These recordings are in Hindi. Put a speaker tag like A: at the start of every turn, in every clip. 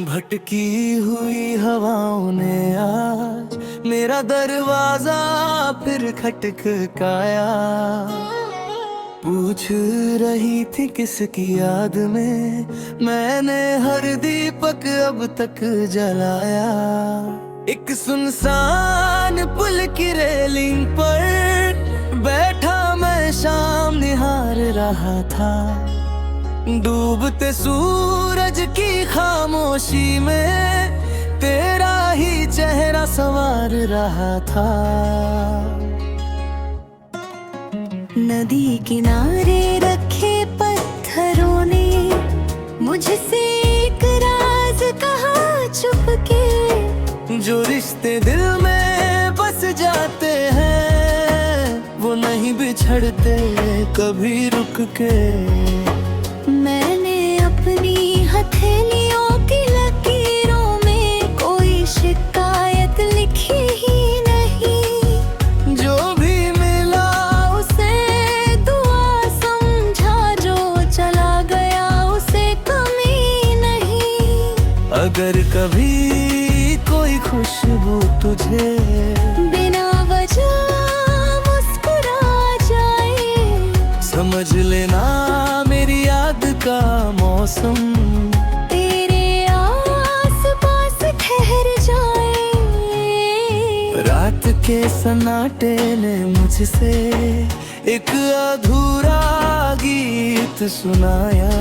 A: भटकी हुई हवाओं ने आज मेरा दरवाजा फिर खटखटाया। पूछ रही थी किसकी याद में मैंने हर दीपक अब तक जलाया। एक सुनसान पुल की रेलिंग पर बैठा मैं शाम निहार रहा था। डूबते सूरज की खामोशी में तेरा ही चेहरा संवार रहा था।
B: नदी किनारे रखे पत्थरों ने मुझसे एक राज कहा चुपके।
A: जो रिश्ते दिल में बस जाते हैं वो नहीं बिछड़ते कभी रुक के।
B: मैंने अपनी हथेलियों की लकीरों में कोई शिकायत लिखी ही नहीं।
A: जो भी मिला
B: उसे दुआ समझा, जो चला गया उसे कमी नहीं।
A: अगर कभी कोई खुशबू तुझे
B: बिना वजह मुस्कुरा जाए,
A: समझ लेना मेरी याद का मौसम
B: तेरे आस-पास ठहर जाए।
A: रात के सन्नाटे ने मुझसे एक अधूरा गीत सुनाया।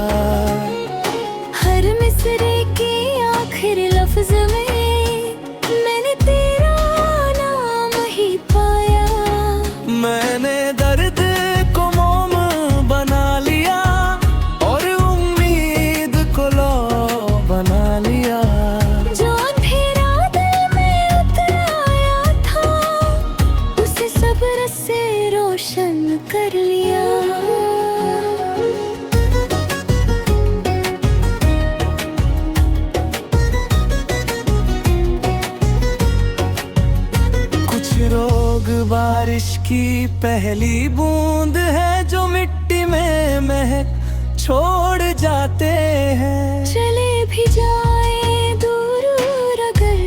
B: हर मिसरे के आखिर लफ्ज में मैंने तेरा नाम ही पाया।
A: मैंने दर्द को मोम बना लिया और उम्मीद को लो बना लिया।
B: जो अंधेरा दिल में उतर आया था उसे सब्र से रोशन कर लिया।
A: कुछ रोग बारिश की पहली बूंद है जो मिट्टी में महक छोड़ जाते हैं।
B: चले भी जाए दूर अगर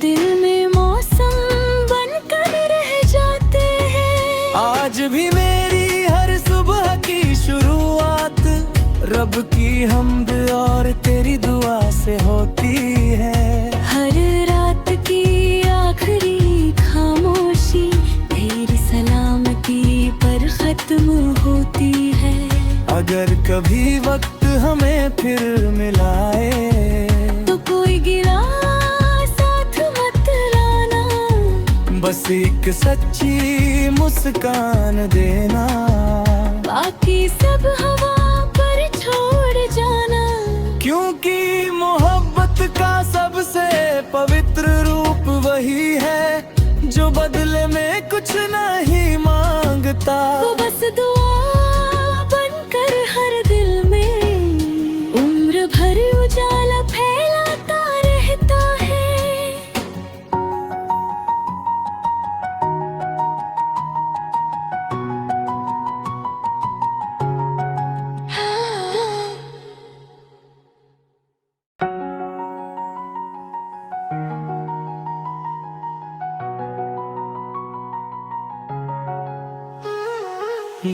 B: दिल में मौसम बनकर रह जाते हैं।
A: आज भी मेरी हर सुबह की शुरुआत रब की हमद और तेरी दुआ से होती है।
B: हर रात की आखिरी खामोशी तेरी सलामती पर खत्म होती है।
A: अगर कभी वक्त हमें फिर मिलाए
B: तो कोई गिला साथ मत लाना,
A: बस एक सच्ची मुस्कान देना।
B: बाकी सब हवा पर छोड़ जाना।
A: क्योंकि मोहब्बत का सबसे पवित्र रूप वही है जो बदले में कुछ नहीं मांगता।
B: वो बस दुआ बनकर हर दिल में उम्र भर उजाला फैलाता रहता है।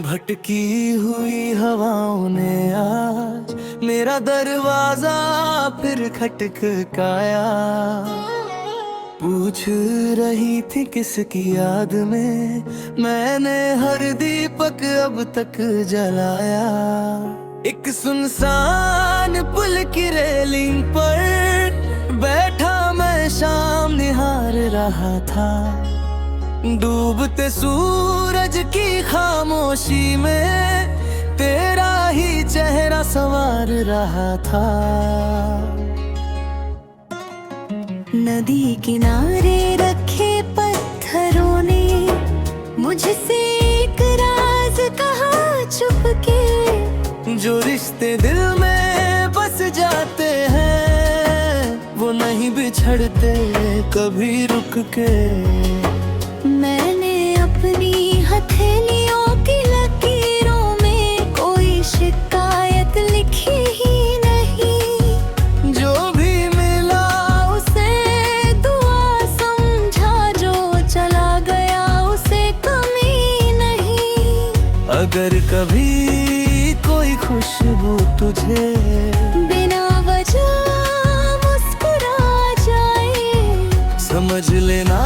A: भटकी हुई हवाओं ने आज मेरा दरवाजा फिर खटखटाया। पूछ रही थी किसकी याद में मैंने हर दीपक अब तक जलाया। एक सुनसान पुल की रेलिंग पर बैठा मैं शाम निहार रहा था। डूबते सूरज की खामोशी में तेरा ही चेहरा संवार रहा था।
B: नदी किनारे रखे पत्थरों ने मुझसे एक राज कहा चुपके।
A: जो रिश्ते दिल में बस जाते हैं वो नहीं बिछड़ते कभी रुक के।
B: मैंने अपनी हथेलियों की लकीरों में कोई शिकायत लिखी ही नहीं।
A: जो अगर कभी कोई खुशबू तुझे
B: बिना वजह मुस्कुरा जाए,
A: समझ लेना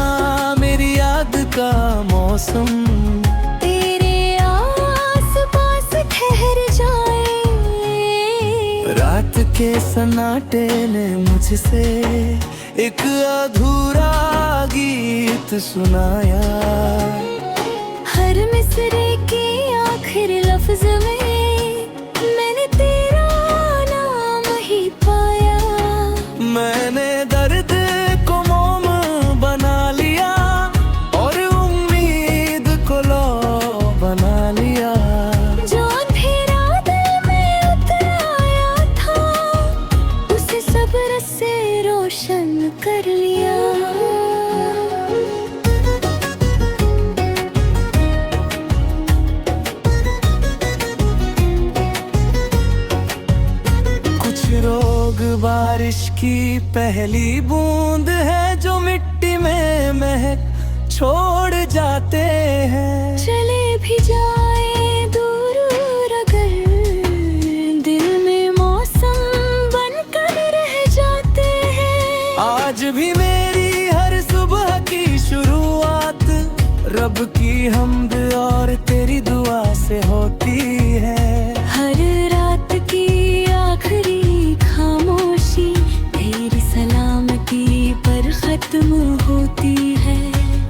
A: मेरी याद का मौसम
B: तेरे आस-पास ठहर जाए।
A: रात के सन्नाटे ने मुझसे एक अधूरा गीत सुनाया।
B: हर मिसरे के आखिर लफ्ज में मैंने तेरा नाम ही पाया।
A: मैंने दर्द को मोम बना लिया और उम्मीद को लो बना लिया।
B: जो अंधेरा दिल में उतर आया था, उसे सब्र से रोशन कर लिया।
A: रोग बारिश की पहली बूंद है जो मिट्टी में महक छोड़ जाते हैं।
B: चले भी जाए दूर अगर दिल में मौसम बनकर रह जाते हैं।
A: आज भी मेरी हर सुबह की शुरुआत रब की हम्द और तेरी दुआ से होती है।
B: हर रात की आखिरी खामोशी तेरी सलामती पर खत्म होती है।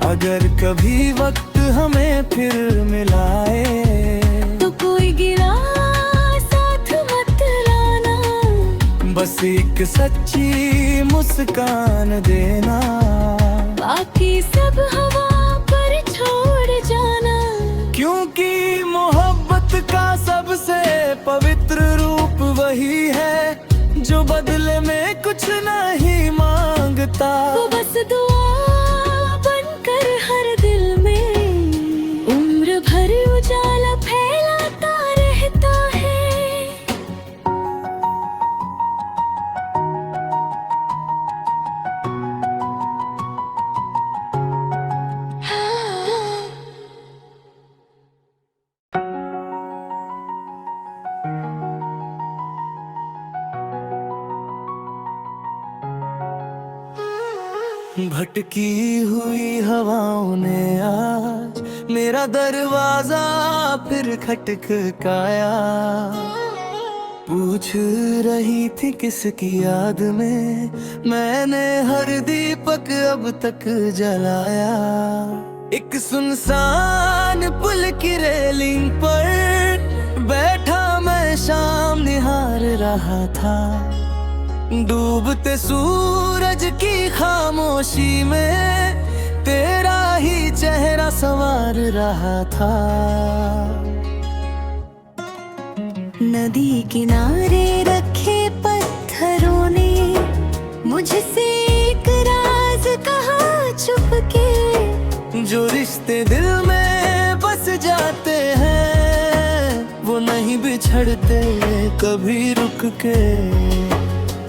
A: अगर कभी वक्त हमें फिर मिलाए
B: तो कोई गिला साथ मत लाना,
A: बस एक सच्ची मुस्कान देना।
B: बाकी सब हवा पर छोड़ जाना,
A: क्योंकि मोहब्बत का सबसे पवित्र रूप वही है जो बदले में कुछ नहीं मांगता।
B: वो बस दुआ बनकर हर दिल में उम्र भर उजाला फैलाता रहता है।
A: भटकी हुई हवाओं ने आज मेरा दरवाजा फिर खटखटाया। पूछ रही थी किसकी याद में मैंने हर दीपक अब तक जलाया। एक सुनसान पुल की रेलिंग पर बैठा मैं शाम निहार रहा था। डूबते सूरज की खामोशी में तेरा ही चेहरा संवार रहा था।
B: नदी किनारे रखे पत्थरों ने मुझसे एक राज कहा चुपके।
A: जो रिश्ते दिल में बस जाते हैं वो नहीं बिछड़ते कभी रुक के।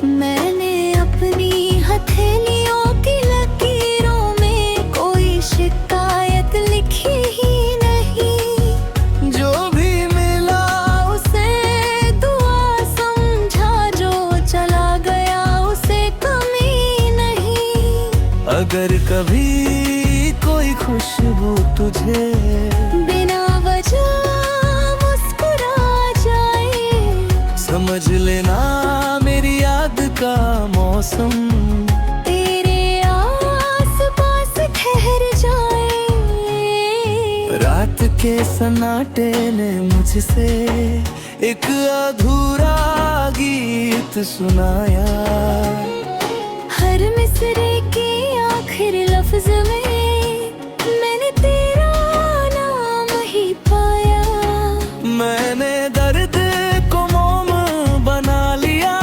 B: मैंने अपनी हथेलियों की लकीरों में कोई शिकायत लिखी ही नहीं।
A: जो भी मिला
B: उसे दुआ समझा, जो चला गया उसे कमी नहीं।
A: अगर कभी कोई खुशबू तुझे
B: बिना वजह मुस्कुरा जाए,
A: समझ लेना मेरी याद का मौसम
B: तेरे आस-पास ठहर जाए।
A: रात के सन्नाटे ने मुझसे एक अधूरा गीत सुनाया।
B: हर मिसरे के आखिर लफ्ज में मैंने तेरा नाम ही पाया।
A: मैंने दर्द को मोम बना लिया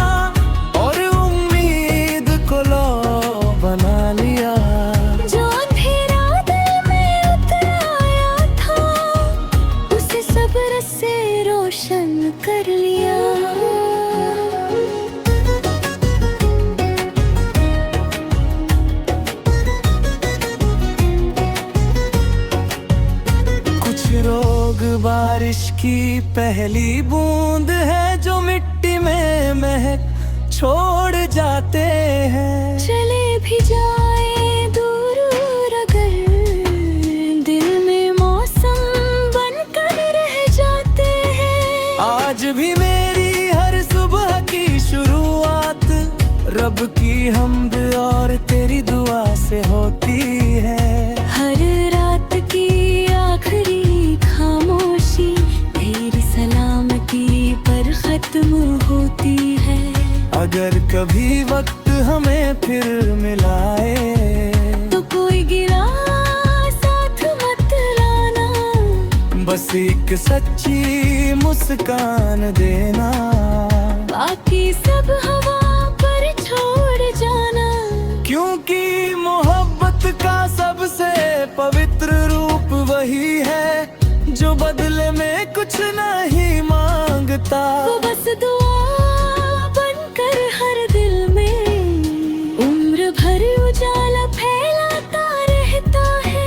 A: और उम्मीद को लो बना लिया।
B: जो अंधेरा दिल में उतर आया था, उसे सब्र से रोशन कर लिया।
A: बारिश की पहली बूंद है जो मिट्टी में महक छोड़ जाते हैं।
B: चले भी जाए दूर अगर दिल में मौसम बनकर रह जाते हैं।
A: आज भी मेरी हर सुबह की शुरुआत रब की हम्द और तेरी दुआ से होती है।
B: हर रात की आखिरी खामोशी तेरी सलामती पर खत्म होती है।
A: अगर कभी वक्त हमें फिर मिलाए
B: तो कोई गिला साथ मत लाना,
A: बस एक सच्ची मुस्कान देना।
B: बाकी सब हवा पर छोड़ जाना,
A: क्योंकि मोहब्बत का सबसे पवित्र रूप वही है जो बदले में कुछ नहीं मांगता।
B: वो बस दुआ बनकर हर दिल में उम्र भर उजाला फैलाता रहता है।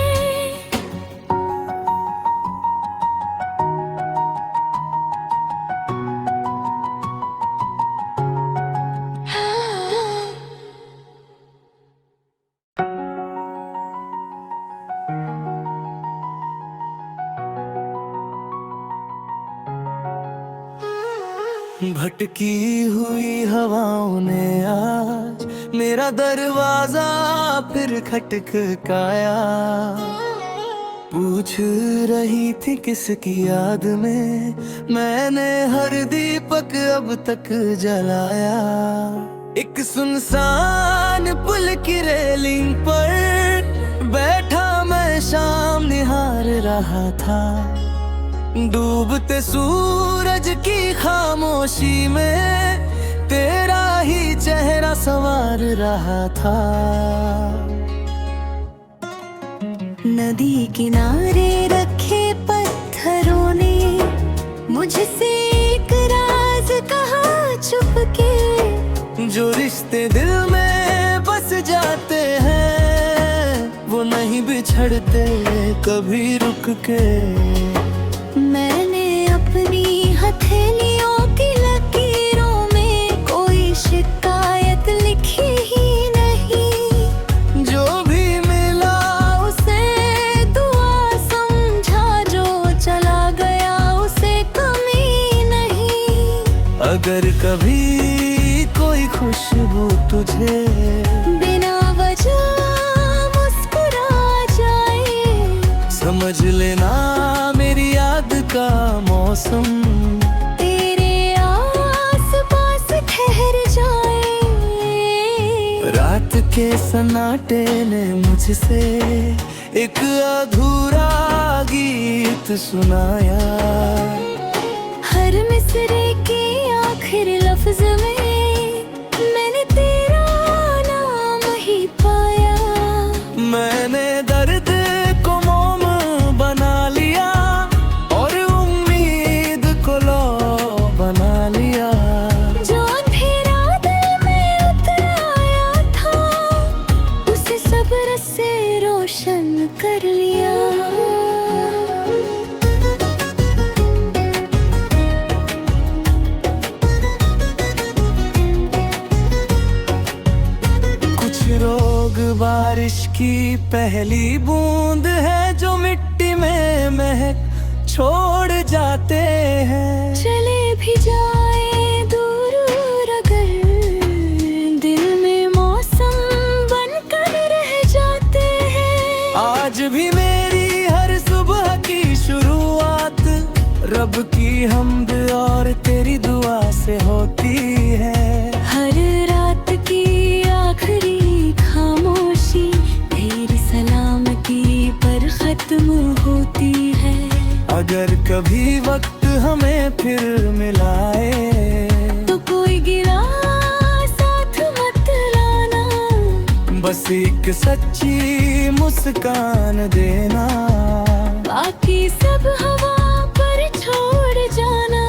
A: भटकी हुई हवाओं ने आज मेरा दरवाजा फिर खटखटाया। पूछ रही थी किसकी याद में मैंने हर दीपक अब तक जलाया। एक सुनसान पुल की रेलिंग पर बैठा मैं शाम निहार रहा था। डूबते सूरज की खामोशी में तेरा ही चेहरा संवार रहा था।
B: नदी किनारे रखे पत्थरों ने मुझसे एक राज कहा चुपके।
A: जो रिश्ते दिल में बस जाते हैं वो नहीं बिछड़ते कभी रुक के।
B: मैंने अपनी हथेलियों की लकीरों में कोई शिकायत लिखी ही नहीं।
A: जो भी मिला
B: उसे दुआ समझा, जो चला गया उसे कमी नहीं।
A: अगर कभी कोई खुशबू तुझे
B: बिना वजह मुस्कुरा जाए,
A: समझ लेना मेरी याद का मौसम
B: तेरे आस पास ठहर जाए।
A: रात के सन्नाटे ने मुझसे एक अधूरा गीत सुनाया।
B: हर मिसरे के आखिर लफ्ज में मैंने तेरा नाम ही पाया।
A: मैंने दर्द को मोम बना लिया और उम्मीद को लो बना लिया।
B: जो अंधेरा दिल में उतर आया था उसे सब्र से रोशन कर लिया।
A: कुछ रोग बारिश की पहली बूंद है जो मिट्टी में महक छोड़ जाते हैं।
B: चले भी जाए दूर अगर दिल में मौसम बनकर रह जाते हैं।
A: आज भी मेरी हर सुबह की शुरुआत रब की हम्द और तेरी दुआ से होती है।
B: हर रात की आखिरी खामोशी तेरी सलामती पर खत्म होती है।
A: अगर कभी वक्त हमें फिर मिलाए
B: तो कोई गिला साथ मत लाना,
A: बस एक सच्ची मुस्कान देना।
B: बाकी सब हवा पर छोड़ जाना,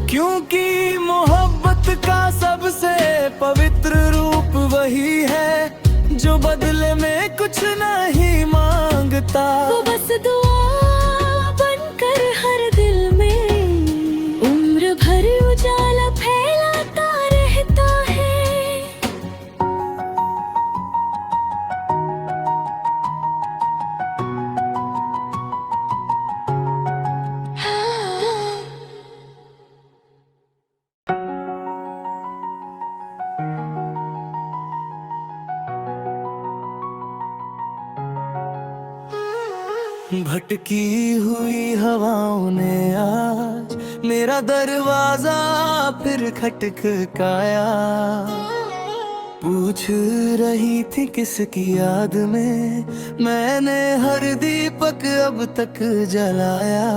A: क्योंकि मोहब्बत का सबसे पवित्र रूप वही है जो बदले में कुछ नहीं मांगता।
B: वो बस दुआ बनकर हर दिल
A: भटकी हुई हवाओं ने आज मेरा दरवाजा फिर खटखटाया। पूछ रही थी किसकी याद में मैंने हर दीपक अब तक जलाया।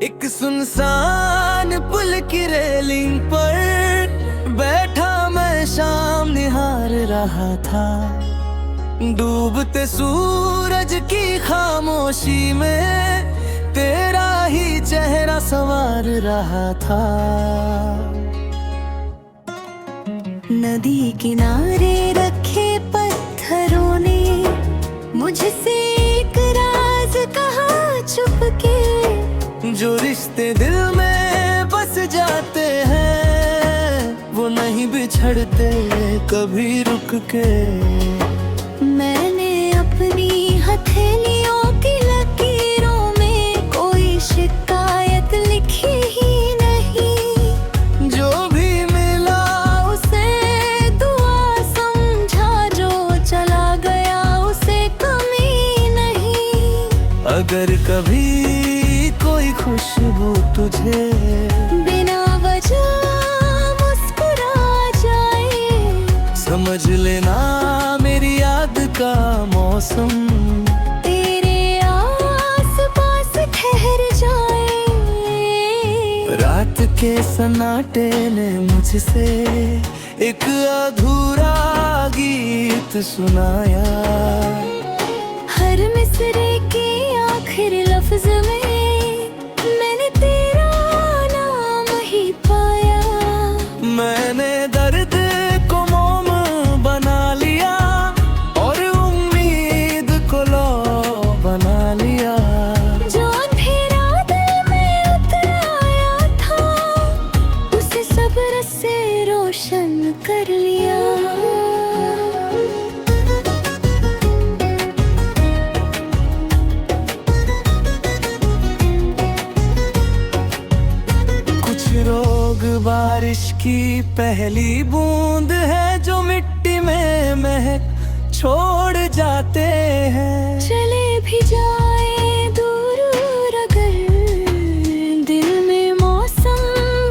A: एक सुनसान पुल की रेलिंग पर बैठा मैं शाम निहार रहा था। डूबते सूरज की खामोशी में तेरा ही चेहरा संवार रहा था।
B: नदी किनारे रखे पत्थरों ने मुझसे एक राज कहा चुपके।
A: जो रिश्ते दिल में बस जाते हैं वो नहीं बिछड़ते कभी रुक के।
B: मैंने अपनी हथेलियों की लकीरों में कोई शिकायत लिखी ही नहीं।
A: जो भी मिला
B: उसे दुआ समझा, जो चला गया उसे कमी नहीं।
A: अगर कभी कोई खुशबू तुझे
B: बिना वजह मुस्कुरा जाए,
A: समझ लेना मेरी याद का मौसम
B: तेरे आस-पास ठहर जाए।
A: रात के सन्नाटे ने मुझसे एक अधूरा गीत सुनाया।
B: हर मिसरे के आखिर लफ्ज में मैंने तेरा नाम ही पाया।
A: मैंने दर्द को मोम बना लिया और उम्मीद को लो बना लिया।
B: जो अंधेरा दिल में उतर आया था उसे सब्र से रोशन कर लिया।
A: रोग बारिश की पहली बूंद है जो मिट्टी में महक छोड़ जाते हैं।
B: चले भी जाए दूर अगर दिल में मौसम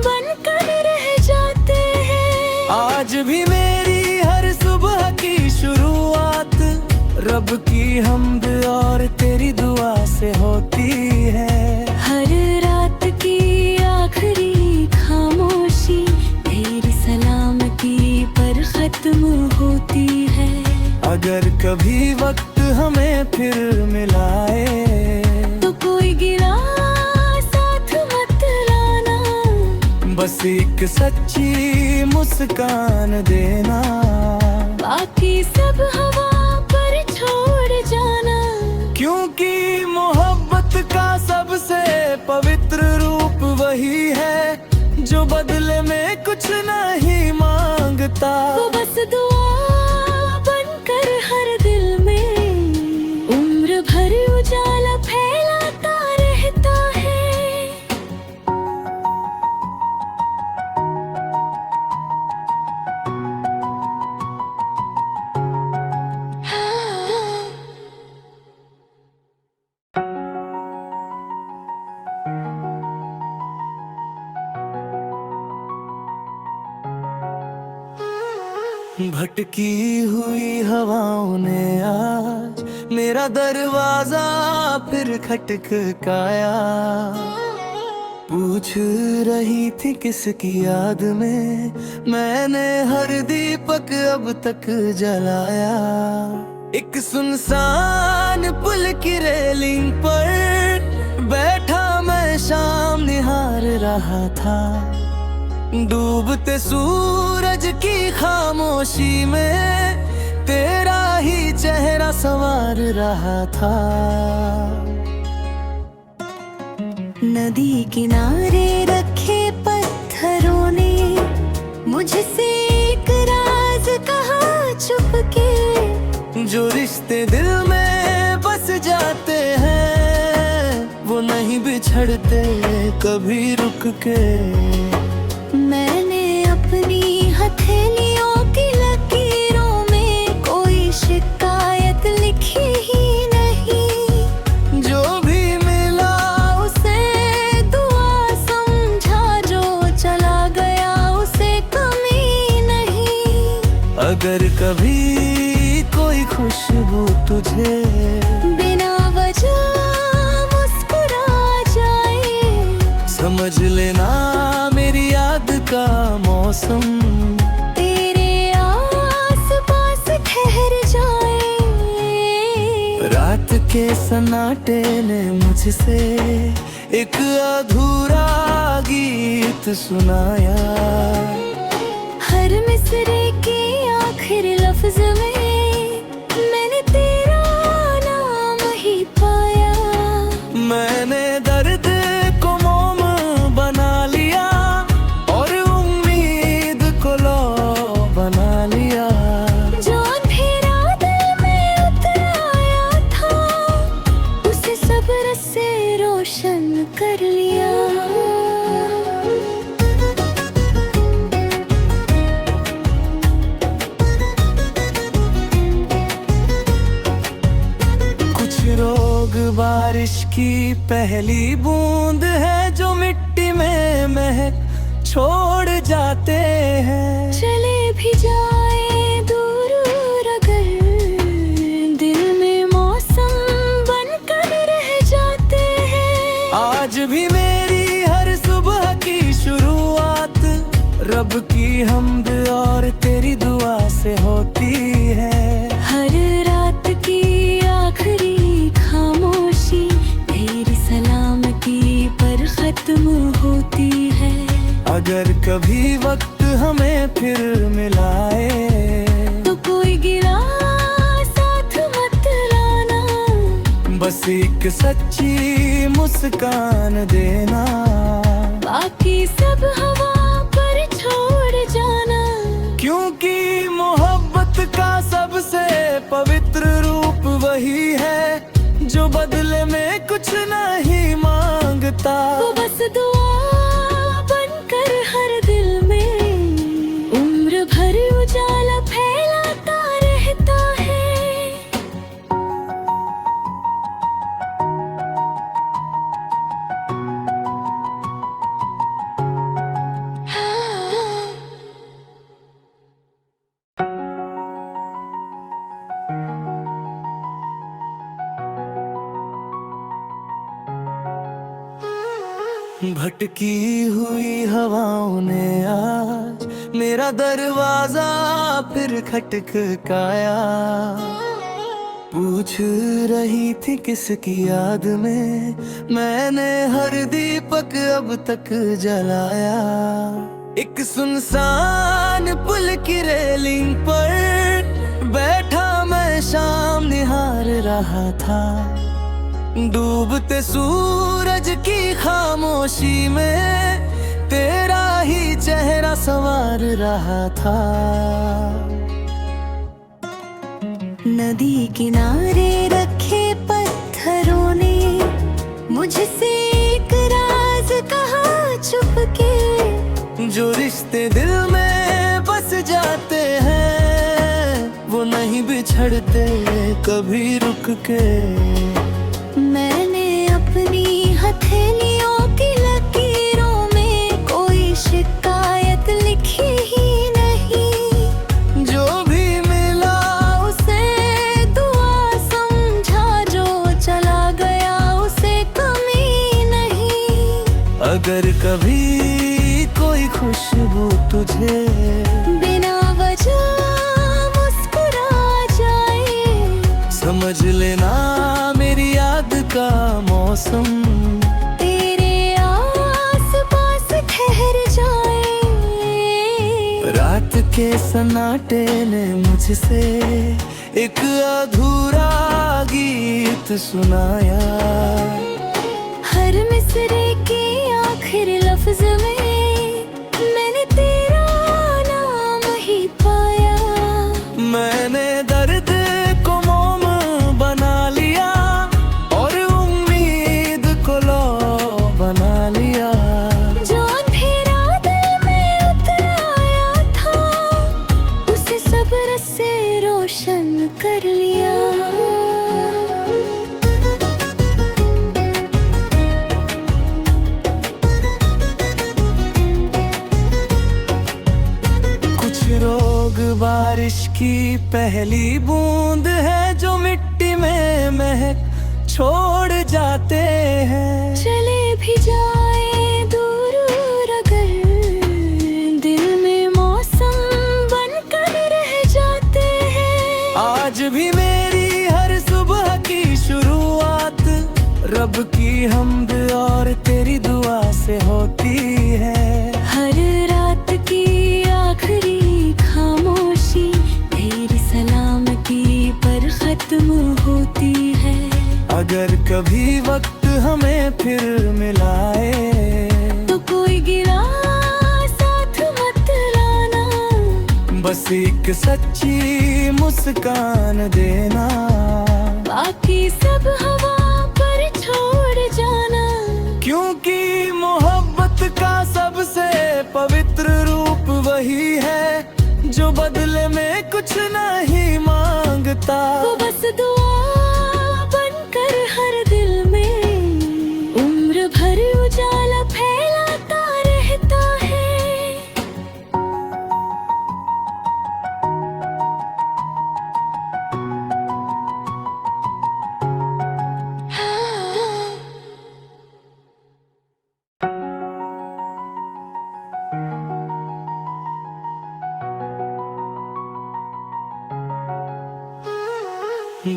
B: बनकर रह जाते हैं।
A: आज भी मेरी हर सुबह की शुरुआत रब की हमद और तेरी दुआ से होती है।
B: हर रात की आखिरी खामोशी तेरी सलामती पर खत्म होती है।
A: अगर कभी वक्त हमें फिर मिलाए
B: तो कोई गिला साथ मत लाना,
A: बस एक सच्ची मुस्कान देना।
B: बाकी सब हवा पर छोड़ जाना।
A: क्योंकि मोहब्बत का सबसे पवित्र रूप वही है जो बदले में कुछ नहीं मांगता।
B: वो बस दुआ बनकर हर दिल में उम्र भर उजाला फैलाता रहता है।
A: भटकी हुई हवाओं ने आज मेरा दरवाजा फिर खटखटाया। पूछ रही थी किसकी याद में मैंने हर दीपक अब तक जलाया। एक सुनसान पुल की रेलिंग पर बैठा मैं शाम निहार रहा था। डूबते सूरज की खामोशी में तेरा ही चेहरा संवार रहा था।
B: नदी किनारे रखे पत्थरों ने मुझसे एक राज कहा चुपके।
A: जो रिश्ते दिल में बस जाते हैं वो नहीं बिछड़ते कभी रुक के।
B: मैंने अपनी हथेलियों की लकीरों में कोई शिकायत लिखी ही नहीं।
A: जो भी अगर कभी कोई खुशबू तुझे
B: बिना वजह मुस्कुरा जाए,
A: समझ लेना मेरी याद का मौसम
B: तेरे आस पास ठहर जाए।
A: रात के सन्नाटे ने मुझसे एक अधूरा गीत सुनाया।
B: हर मिसरे के आखिर लफ्ज में मैंने तेरा नाम ही पाया।
A: मैंने दर्द को मोम बना लिया और उम्मीद को लो बना लिया।
B: जो अंधेरा दिल में उतर आया था, उसे सब्र से रोशन कर लिया।
A: रोग बारिश की पहली बूंद है जो मिट्टी में महक छोड़ जाते हैं।
B: चले भी जाए दूर अगर दिल में मौसम बनकर रह जाते हैं।
A: आज भी मेरी हर सुबह की शुरुआत रब की हमद और तेरी दुआ से होती है।
B: हर रात की आखिरी खामोशी तेरी सलामती पर खत्म होती है।
A: अगर कभी वक्त हमें फिर मिलाए
B: तो कोई गिला साथ मत लाना,
A: बस एक सच्ची मुस्कान देना।
B: बाकी सब हवा पर छोड़ जाना,
A: क्योंकि मोहब्बत का सबसे पवित्र रूप वही है जो बदले में कुछ नहीं मांगता।
B: वो बस दुआ बनकर हर दिल में उम्र भर उजाला फैलाता रहता है।
A: भटकी हुई हवाओं ने आज मेरा दरवाजा फिर खटखटाया। पूछ रही थी किसकी याद में मैंने हर दीपक अब तक जलाया। एक सुनसान पुल की रेलिंग पर बैठा मैं शाम निहार रहा था। डूबते सूरज की खामोशी में तेरा ही चेहरा संवार रहा था।
B: नदी किनारे रखे पत्थरों ने मुझसे एक राज कहा चुपके।
A: जो रिश्ते दिल में बस जाते हैं वो नहीं बिछड़ते कभी रुक के।
B: मैंने अपनी हथेलियों की लकीरों में कोई शिकायत लिखी ही नहीं।
A: जो भी मिला
B: उसे दुआ समझा, जो चला गया उसे कमी नहीं।
A: अगर कभी कोई खुशबू तुझे
B: बिना वजह मुस्कुरा जाए,
A: समझ लेना मेरी याद का मौसम
B: तेरे आस पास ठहर जाए।
A: रात के सन्नाटे ने मुझसे एक अधूरा गीत सुनाया।
B: हर मिसरे के आखिर लफ्ज में मैंने तेरा नाम ही पाया।
A: मैंने दर्द को मोम बना लिया और उम्मीद को लो बना लिया।
B: जो अंधेरा दिल में उतर आया था, उसे सब्र से रोशन कर लिया।
A: की पहली बूंद है जो मिट्टी में महक छोड़ जाते हैं।
B: चले भी जाए दूर अगर दिल में मौसम बनकर रह जाते हैं।
A: आज भी मेरी हर सुबह की शुरुआत रब की हमद और तेरी दुआ से होती है।
B: हर रात की आखिरी खामोशी तेरी सलामती पर खत्म होती है।
A: अगर कभी वक्त हमें फिर मिलाए
B: तो कोई गिला साथ मत लाना,
A: बस एक सच्ची मुस्कान देना।
B: बाकी सब हवा पर छोड़ जाना,
A: क्योंकि मोहब्बत का सबसे पवित्र रूप वही है जो बदले में कुछ नहीं मांगता।
B: वो बस दुआ बनकर हर दिल में उम्र भर उजाला फैलाता रहता है।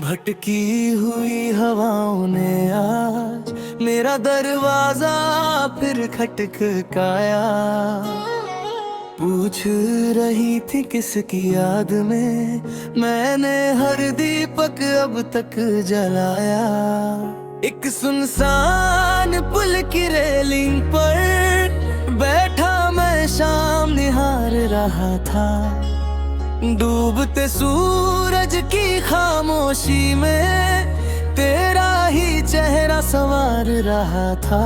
A: भटकी हुई हवाओं ने आज मेरा दरवाजा फिर खटखटाया। पूछ रही थी किसकी याद में मैंने हर दीपक अब तक जलाया। एक सुनसान पुल की रेलिंग पर बैठा मैं शाम निहार रहा था। डूबते सूरज की खामोशी में तेरा ही चेहरा संवार रहा था।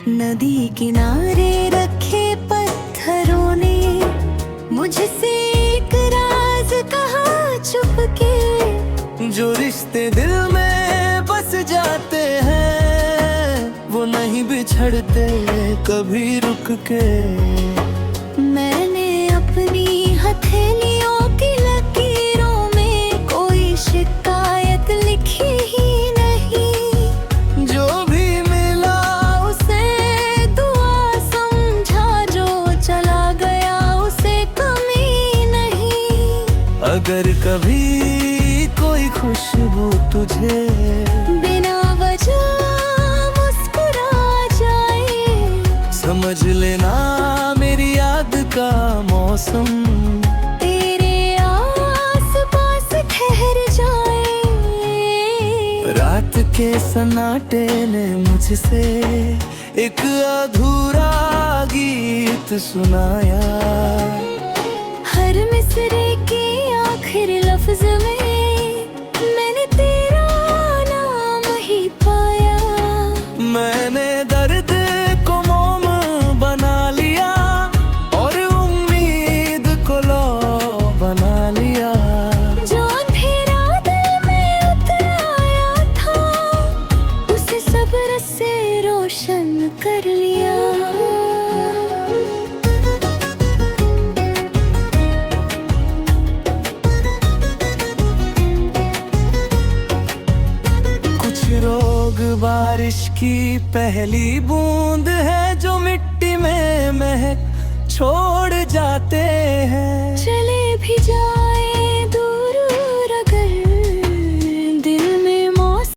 B: नदी किनारे रखे पत्थरों ने मुझसे एक राज कहा चुपके।
A: जो रिश्ते दिल में बस जाते हैं वो नहीं बिछड़ते कभी रुक के।
B: मैंने अपनी हथेलियों की लकीरों में कोई शिकायत लिखी ही नहीं।
A: जो भी मिला
B: उसे दुआ समझा, जो चला गया उसे कमी नहीं।
A: अगर कभी कोई खुशबू तुझे
B: बिना वजह मुस्कुरा जाए,
A: समझ लेना मेरी याद का मौसम
B: तेरे आस-पास ठहर जाए।
A: रात के सन्नाटे ने मुझसे एक अधूरा गीत सुनाया।
B: हर मिसरे के आखिर लफ्ज में मैंने तेरा नाम ही पाया।
A: मैंने दर्द को मोम बना लिया और उम्मीद को लो बना लिया।
B: जो अंधेरा दिल में उतर आया था उसे सब्र से रोशन कर लिया।
A: रोग बारिश की पहली बूंद है जो मिट्टी में महक छोड़ जाते हैं।
B: चले भी जाए